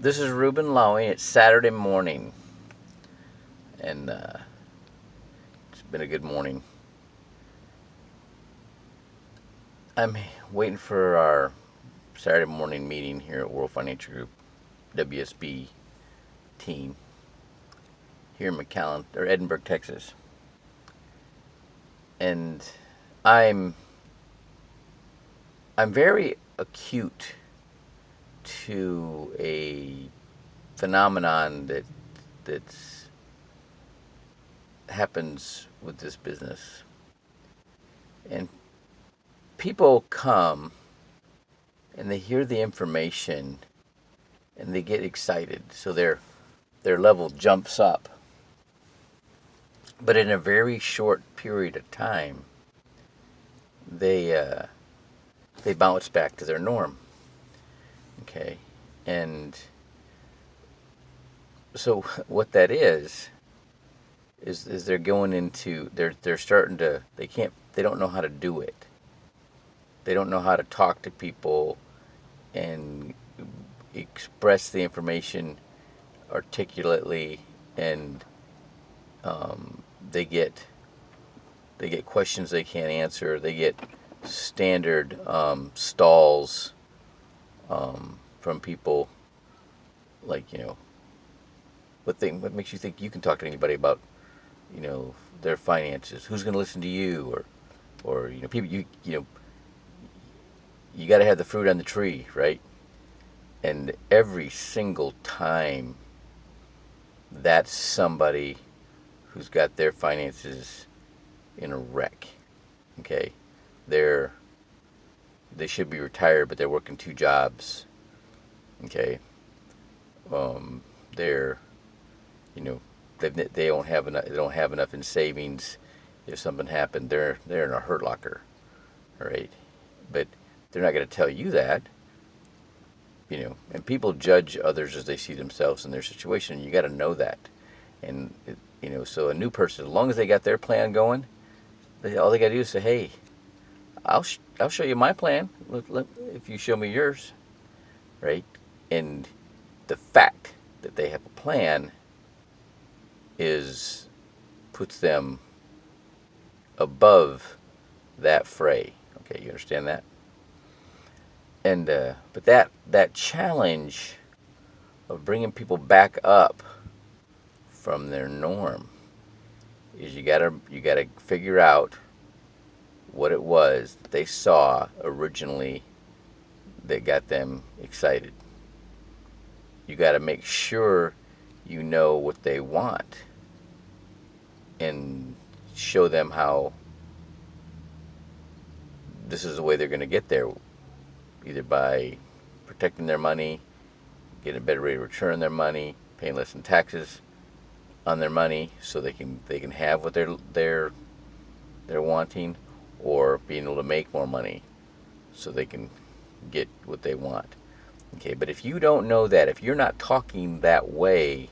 This is Ruben Lowy. It's Saturday morning, and it's been a good morning. I'm waiting for our Saturday morning meeting here at World Financial Group, WSB team, here in McAllen, or Edinburgh, Texas. And I'm very acute to a phenomenon that's happens with this business. And people come and they hear the information and they get excited, so their level jumps up. But in a very short period of time, they bounce back to their norm. Okay, and so what that is they're going into they're starting to they don't know how to do it. They don't know how to talk to people and express the information articulately, and they get questions they can't answer. They get standard stalls from people, like, what makes you think you can talk to anybody about their finances? Who's going to listen to you? Or people, you got to have the fruit on the tree, right? And every single time, that's somebody who's got their finances in a wreck. Okay, they should be retired, but they're working two jobs. Okay, they're they don't have enough. They don't have enough in savings. If something happened, they're in a hurt locker. All right, but they're not going to tell you that. And people judge others as they see themselves in their situation. You got to know that. And so a new person, as long as they got their plan going, all they got to do is say, "Hey, I'll show you my plan if you show me yours," right? And the fact that they have a plan puts them above that fray. Okay, you understand that? And but that challenge of bringing people back up from their norm is you gotta figure out what it was that they saw originally that got them excited. You got to make sure you know what they want and show them how this is the way they're going to get there, either by protecting their money, getting a better rate of return on their money, paying less in taxes on their money, so they can have what they're wanting, or being able to make more money so they can get what they want. Okay, but if you don't know that, if you're not talking that way,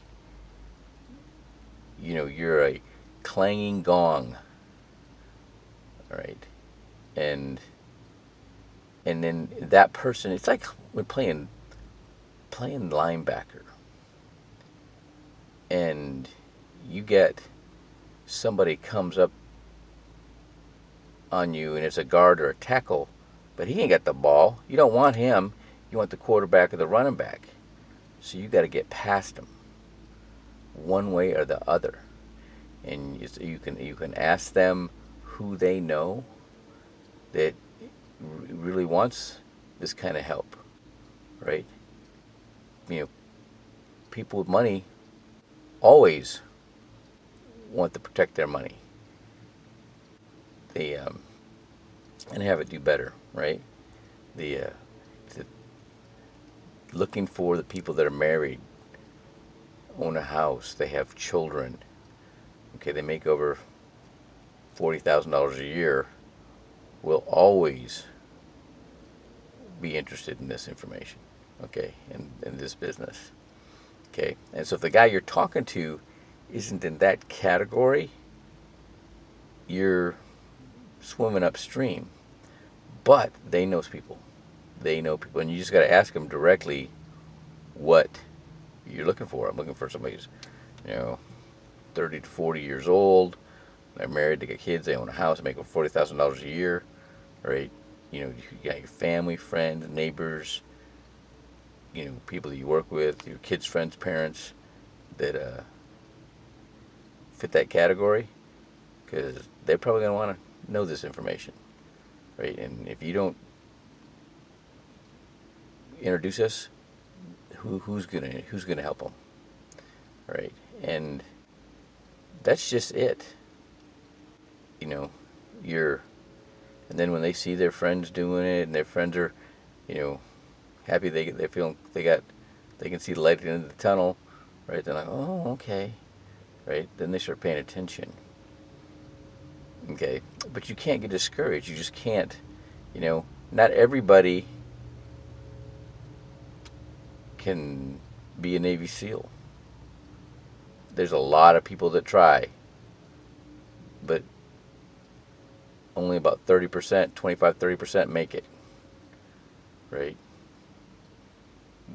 you're a clanging gong. All right, and then that person, it's like we're playing linebacker, and you get somebody comes up on you and it's a guard or a tackle, but he ain't got the ball. You don't want him. You want the quarterback or the running back. So you got to get past him, one way or the other. And you can ask them who they know that really wants this kind of help, right? People with money always want to protect their money. They and have it do better, right? The looking for the people that are married, own a house, they have children. Okay, they make over $40,000 a year. Will always be interested in this information. Okay, in this business. Okay, and so if the guy you're talking to isn't in that category, you're swimming upstream. But they know people. They know people, and you just got to ask them directly what you're looking for. I'm looking for somebody who's, 30 to 40 years old. They're married, they got kids, they own a house, they make $40,000 a year, right? You got your family, friends, neighbors, people that you work with, your kids' friends, parents that fit that category, because they're probably going to want to know this information, right? And if you don't introduce us, who's gonna help them, right? And that's just it. You're, and then when they see their friends doing it, and their friends are, you know, happy, they feel they can see the light at the end of the tunnel, right? They're like, oh, okay, right? Then they start paying attention. Okay, but you can't get discouraged. You just can't. Not everybody can be a Navy SEAL. There's a lot of people that try, but only about 30%, 25, 30% make it, right?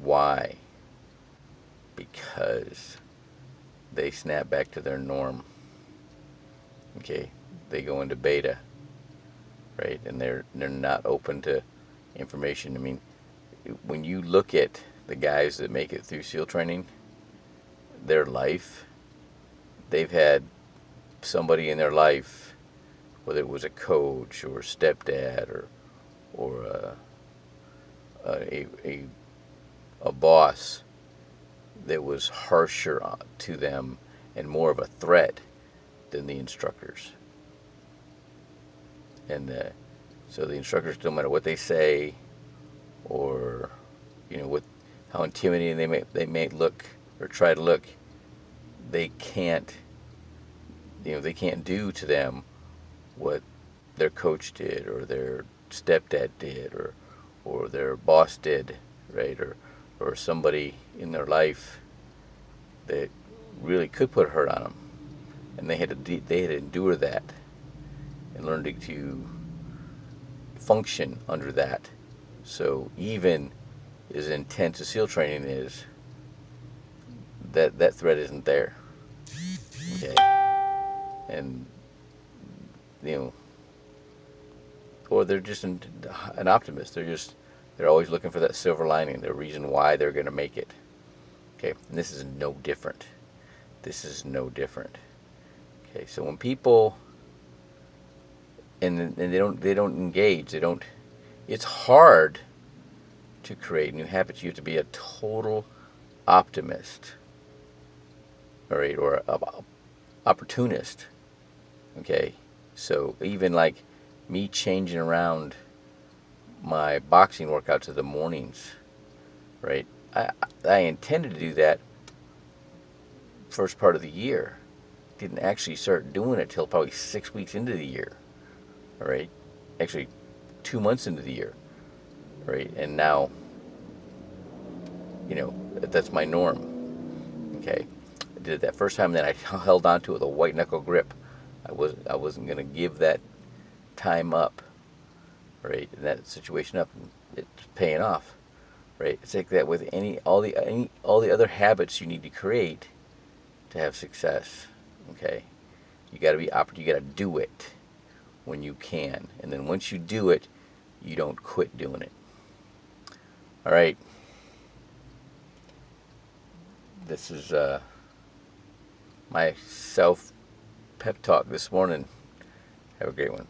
Why? Because they snap back to their norm. Okay, they go into beta, right? And they're not open to information. I mean, when you look at the guys that make it through SEAL training, their life, they've had somebody in their life, whether it was a coach or a stepdad or a boss that was harsher to them and more of a threat than the instructors. And so the instructors, no matter what they say, or what, how intimidating they may look or try to look, they can't do to them what their coach did or their stepdad did or their boss did, right? Or somebody in their life that really could put a hurt on them, and they had to endure that and learn to function under that. So even as intense as SEAL training is, that threat isn't there. Okay, and or they're just an optimist. They're always looking for that silver lining, the reason why they're going to make it. Okay, and this is no different. Okay, so when people and they don't engage, it's hard to create new habits. You have to be a total optimist, all right, or a opportunist. Okay, so even like me changing around my boxing workouts of the mornings, right? I intended to do that first part of the year. Didn't actually start doing it till probably 6 weeks into the year. All right, actually 2 months into the year, right? And now, that's my norm. Okay, I did it that first time, then I held on to it with a white knuckle grip. I wasn't going to give that time up, right? And that situation up, it's paying off, right? It's like that with all the other habits you need to create to have success. Okay, you got to you got to do it when you can, and then once you do it, you don't quit doing it. All right, this is my self pep talk this morning. Have a great one.